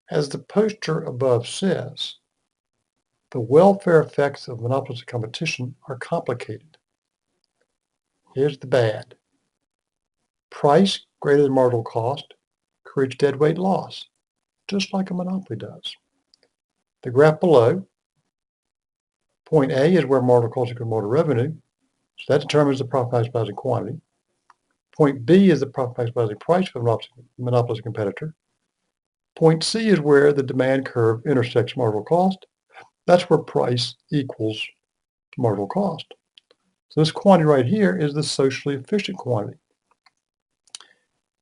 As the poster above says, the welfare effects of monopolistic competition are complicated. Here's the bad. Price greater than marginal cost creates deadweight loss, just like a monopoly does. The graph below, point A is where marginal cost equals marginal revenue, so that determines the profit maximizing quantity. Point B is the profit maximizing price for the monopolistic competitor. Point C is where the demand curve intersects marginal cost. That's where price equals marginal cost. So this quantity right here is the socially efficient quantity.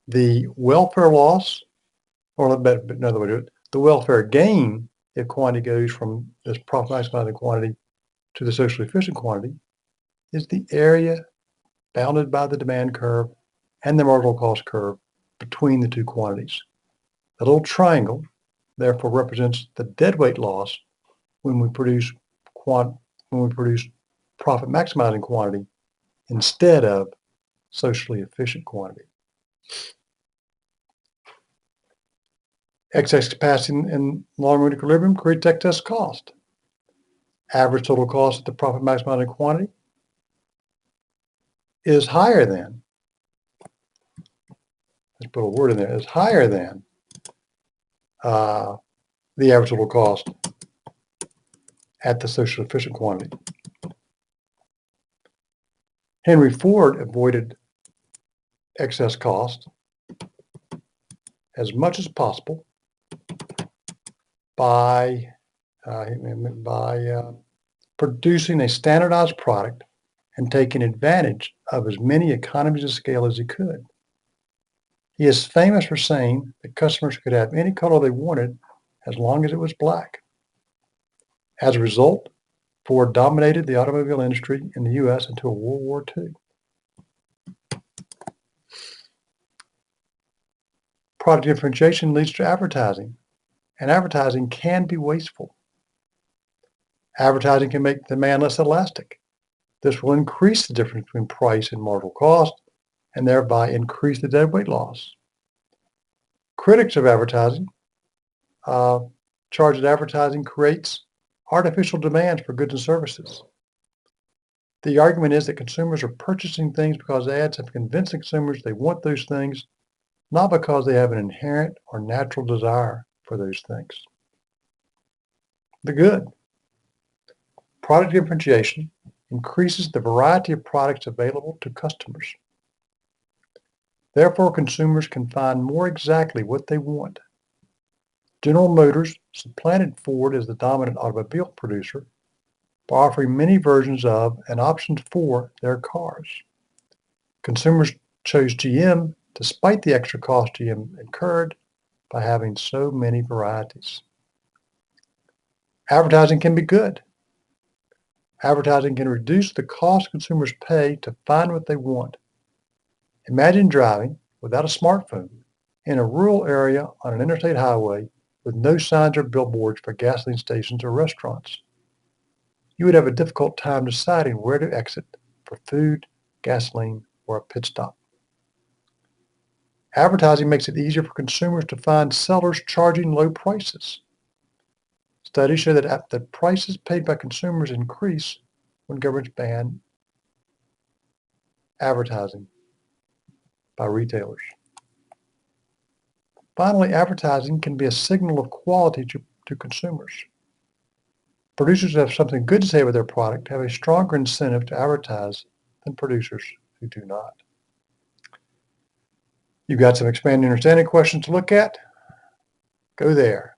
The welfare loss, or another way to do it, the welfare gain if quantity goes from this profit maximizing quantity to the socially efficient quantity is the area bounded by the demand curve and the marginal cost curve between the two quantities. The little triangle therefore represents the deadweight loss when we produce profit maximizing quantity instead of socially efficient quantity. Excess capacity in long-run equilibrium creates excess cost. Average total cost at the profit maximizing quantity is higher than, let's put a word in there, is higher than the average total cost at the socially efficient quantity. Henry Ford avoided excess cost as much as possible by producing a standardized product and taking advantage of as many economies of scale as he could. He is famous for saying that customers could have any color they wanted as long as it was black. As a result, Ford dominated the automobile industry in the U.S. until World War II. Product differentiation leads to advertising, and advertising can be wasteful. Advertising can make demand less elastic. This will increase the difference between price and marginal cost, and thereby increase the deadweight loss. Critics of advertising charge that advertising creates artificial demand for goods and services. The argument is that consumers are purchasing things because ads have convinced consumers they want those things, not because they have an inherent or natural desire for those things. The good. Product differentiation increases the variety of products available to customers. Therefore, consumers can find more exactly what they want. General Motors supplanted Ford as the dominant automobile producer by offering many versions of and options for their cars. Consumers chose GM despite the extra cost GM incurred by having so many varieties. Advertising can be good. Advertising can reduce the cost consumers pay to find what they want. Imagine driving without a smartphone in a rural area on an interstate highway with no signs or billboards for gasoline stations or restaurants. You would have a difficult time deciding where to exit for food, gasoline, or a pit stop. Advertising makes it easier for consumers to find sellers charging low prices. Studies show that the prices paid by consumers increase when governments ban advertising by retailers. Finally, advertising can be a signal of quality to consumers. Producers who have something good to say about their product have a stronger incentive to advertise than producers who do not. You've got some expanding understanding questions to look at? Go there.